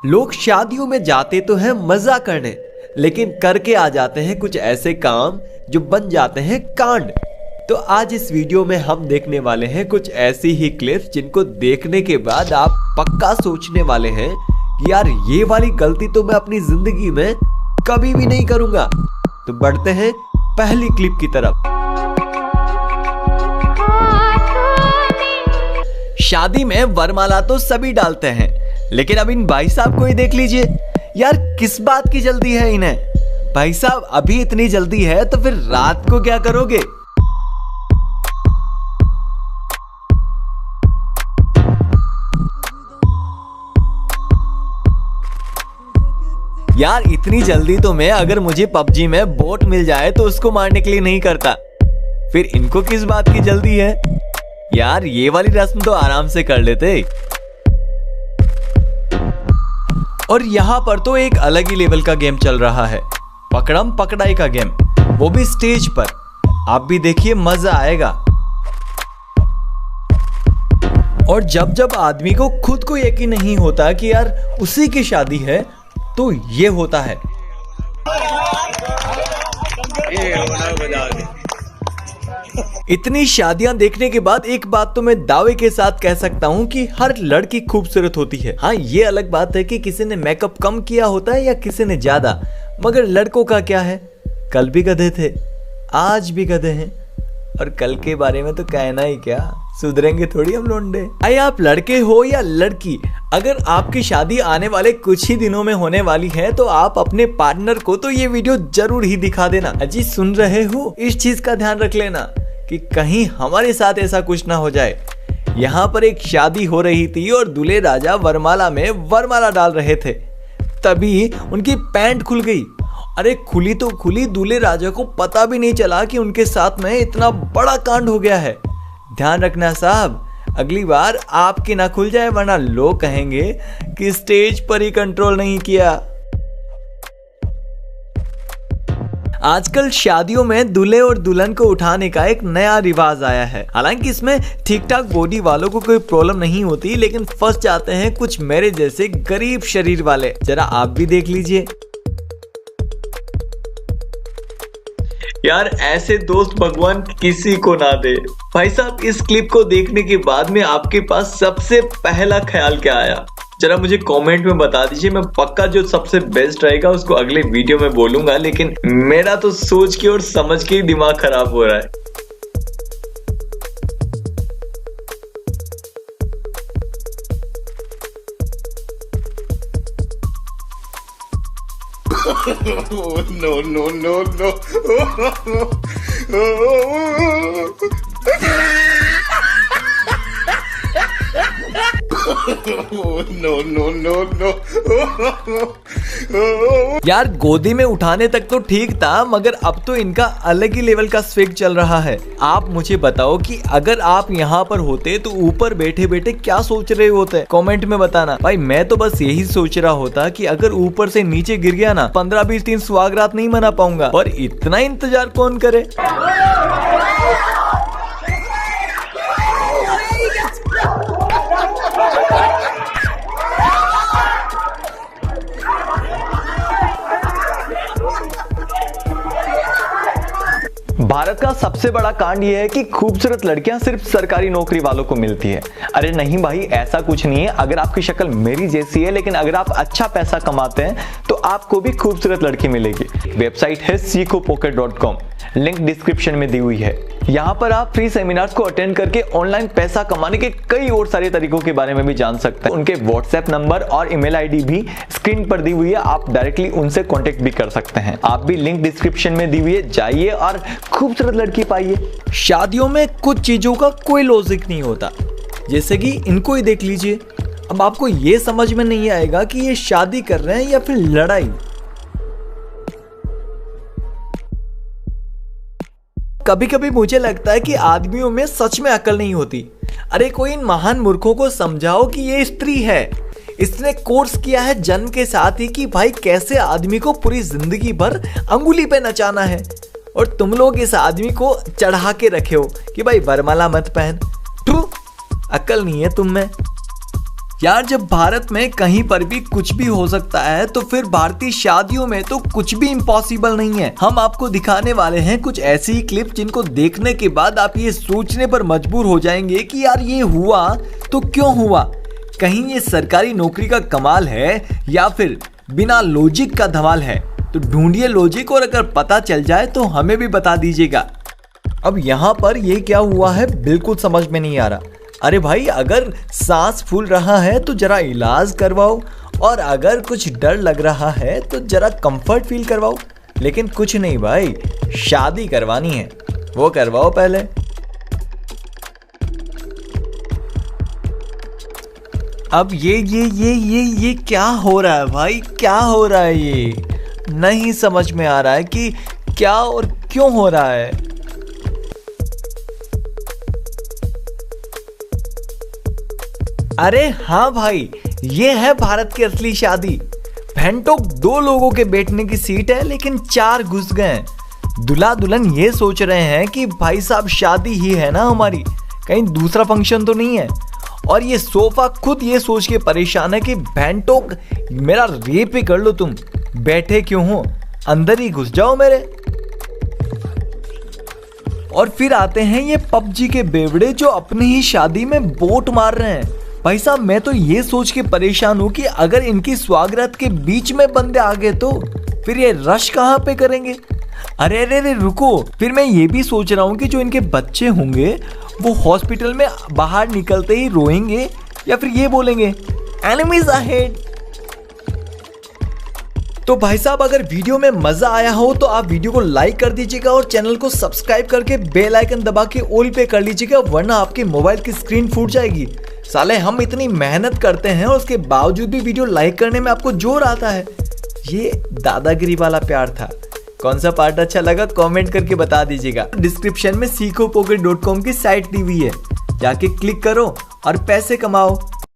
लोग शादियों में जाते तो हैं मजा करने, लेकिन करके आ जाते हैं कुछ ऐसे काम जो बन जाते हैं कांड। तो आज इस वीडियो में हम देखने वाले हैं कुछ ऐसी ही क्लिप्स जिनको देखने के बाद आप पक्का सोचने वाले हैं कि यार ये वाली गलती तो मैं अपनी जिंदगी में कभी भी नहीं करूंगा। तो बढ़ते हैं पहली क्लिप की तरफ। शादी में वरमाला तो सभी डालते हैं, लेकिन अब इन भाई साहब को ही देख लीजिए। यार किस बात की जल्दी है इन्हें? भाई साहब अभी इतनी जल्दी है तो फिर रात को क्या करोगे? यार इतनी जल्दी तो मैं, अगर मुझे पबजी में बोट मिल जाए तो उसको मारने के लिए नहीं करता, फिर इनको किस बात की जल्दी है? यार ये वाली रस्म तो आराम से कर लेते। और यहाँ पर तो एक अलग ही लेवल का गेम चल रहा है, पकड़म पकड़ाई का गेम, वो भी स्टेज पर। आप भी देखिए, मजा आएगा। और जब जब आदमी को खुद को यकीन नहीं होता कि यार उसी की शादी है, तो ये होता है। इतनी शादियां देखने के बाद एक बात तो मैं दावे के साथ कह सकता हूं कि हर लड़की खूबसूरत होती है। हाँ, ये अलग बात है कि किसी ने मेकअप कम किया होता है या किसी ने ज्यादा, मगर लड़कों का क्या है? कल भी गधे थे, आज भी गधे हैं, और कल के बारे में तो कहना ही क्या, सुधरेंगे थोड़ी हम लोंडे। आए आप लड़के हो या लड़की, अगर आपकी शादी आने वाले कुछ ही दिनों में होने वाली है तो आप अपने पार्टनर को तो ये वीडियो जरूर ही दिखा देना। अजी सुन रहे हो, इस चीज का ध्यान रख लेना कि कहीं हमारे साथ ऐसा कुछ ना हो जाए। यहाँ पर एक शादी हो रही थी और दूल्हे राजा वरमाला में वरमाला डाल रहे थे, तभी उनकी पैंट खुल गई। अरे खुली तो खुली, दूल्हे राजा को पता भी नहीं चला कि उनके साथ में इतना बड़ा कांड हो गया है। ध्यान रखना साहब, अगली बार आपकी ना खुल जाए, वरना लोग कहेंगे कि स्टेज पर ही कंट्रोल नहीं किया। आजकल शादियों में दूल्हे और दुल्हन को उठाने का एक नया रिवाज आया है। हालांकि इसमें ठीक ठाक बॉडी वालों को कोई प्रॉब्लम नहीं होती, लेकिन फंस जाते हैं कुछ मेरे जैसे गरीब शरीर वाले। जरा आप भी देख लीजिए। यार ऐसे दोस्त भगवान किसी को ना दे। भाई साहब इस क्लिप को देखने के बाद में आपके पास सबसे पहला ख्याल क्या आया? जरा मुझे कमेंट में बता दीजिए। मैं पक्का जो सबसे बेस्ट रहेगा उसको अगले वीडियो में बोलूंगा, लेकिन मेरा तो सोच के और समझ के ही दिमाग खराब हो रहा है। No, no, no, no. No, no, no, no. यार गोदी में उठाने तक तो ठीक था, मगर अब तो इनका अलग ही लेवल का स्विग चल रहा है। आप मुझे बताओ कि अगर आप यहाँ पर होते तो ऊपर बैठे बैठे क्या सोच रहे होते? कमेंट में बताना। भाई मैं तो बस यही सोच रहा होता कि अगर ऊपर से नीचे गिर गया ना, 15-20 दिन सुहागरात नहीं मना पाऊंगा। और इतना इंतजार कौन करे? भारत का सबसे बड़ा कांड यह है कि खूबसूरत लड़कियां सिर्फ सरकारी नौकरी वालों को मिलती है। अरे नहीं भाई, ऐसा कुछ नहीं है। अगर आपकी शक्ल मेरी जैसी है, लेकिन अगर आप अच्छा पैसा कमाते हैं तो आपको भी खूबसूरत लड़की मिलेगी। वेबसाइट है seekopocket.com, लिंक डिस्क्रिप्शन में दी हुई है। यहाँ पर आप फ्री सेमिनार्स को अटेंड करके ऑनलाइन पैसा कमाने के कई और सारे तरीकों के बारे में भी जान सकते हैं। उनके व्हाट्सएप नंबर और ईमेल आईडी भी स्क्रीन पर दी हुई है, आप डायरेक्टली उनसे कांटेक्ट भी कर सकते हैं। आप भी लिंक डिस्क्रिप्शन में दी हुई है, जाइए और खूबसूरत लड़की पाइए। शादियों में कुछ चीजों का कोई लॉजिक नहीं होता, जैसे कि इनको ही देख लीजिए। अब आपको ये समझ में नहीं आएगा कि ये शादी कर रहे हैं या फिर लड़ाई। कभी कभी मुझे लगता है कि आदमियों में सच में अकल नहीं होती। अरे कोई इन महान मूर्खों को समझाओ कि ये स्त्री है, इसने कोर्स किया है जन्म के साथ ही कि भाई कैसे आदमी को पूरी जिंदगी भर अंगुली पे नचाना है, और तुम लोग इस आदमी को चढ़ा के रखे हो कि भाई वरमाला मत पहन। अक्ल नहीं है तुम में यार। जब भारत में कहीं पर भी कुछ भी हो सकता है तो फिर भारतीय शादियों में तो कुछ भी इम्पॉसिबल नहीं है। हम आपको दिखाने वाले हैं कुछ ऐसी ही क्लिप जिनको देखने के बाद आप ये सोचने पर मजबूर हो जाएंगे कि यार ये हुआ तो क्यों हुआ, कहीं ये सरकारी नौकरी का कमाल है या फिर बिना लॉजिक का धमाल है। तो ढूंढिए लॉजिक, और अगर पता चल जाए तो हमें भी बता दीजिएगा। अब यहाँ पर ये क्या हुआ है बिल्कुल समझ में नहीं आ रहा। अरे भाई अगर सांस फूल रहा है तो जरा इलाज करवाओ, और अगर कुछ डर लग रहा है तो जरा कंफर्ट फील करवाओ, लेकिन कुछ नहीं भाई, शादी करवानी है वो करवाओ पहले। अब ये क्या हो रहा है भाई, क्या हो रहा है, ये नहीं समझ में आ रहा है कि क्या और क्यों हो रहा है। अरे हाँ भाई, ये है भारत की असली शादी। भेंटोक 2 लोगों के बैठने की सीट है लेकिन 4 घुस गए। दूल्हा दुल्हन ये सोच रहे हैं कि भाई साहब शादी ही है ना हमारी, कहीं दूसरा फंक्शन तो नहीं है। और ये सोफा खुद ये सोच के परेशान है कि भेंटोक मेरा रेप ही कर लो, तुम बैठे क्यों हो, अंदर ही घुस जाओ मेरे। और फिर आते हैं ये पबजी के बेवड़े जो अपनी ही शादी में बोट मार रहे हैं। भाई साहब मैं तो ये सोच के परेशान हूं कि अगर इनकी स्वागत के बीच में बंदे आ गए तो फिर ये रश कहां पे करेंगे। अरे रुको, फिर मैं ये भी सोच रहा हूँ कि जो इनके बच्चे होंगे वो हॉस्पिटल में बाहर निकलते ही रोएंगे या फिर ये बोलेंगे एनिमीज अहेड। तो भाई साहब अगर वीडियो में मजा आया हो तो आप वीडियो को लाइक कर दीजिएगा और चैनल को सब्सक्राइब करके बेल आइकन दबा के ऑल पे कर लीजिएगा, वरना आपके मोबाइल की स्क्रीन फूट जाएगी। साले हम इतनी मेहनत करते हैं और उसके बावजूद भी वीडियो लाइक करने में आपको जोर आता है। ये दादागिरी वाला प्यार था। कौन सा पार्ट अच्छा लगा कमेंट करके बता दीजिएगा। डिस्क्रिप्शन में सीखोपोकेट.com की साइट दी हुई है, जाके क्लिक करो और पैसे कमाओ।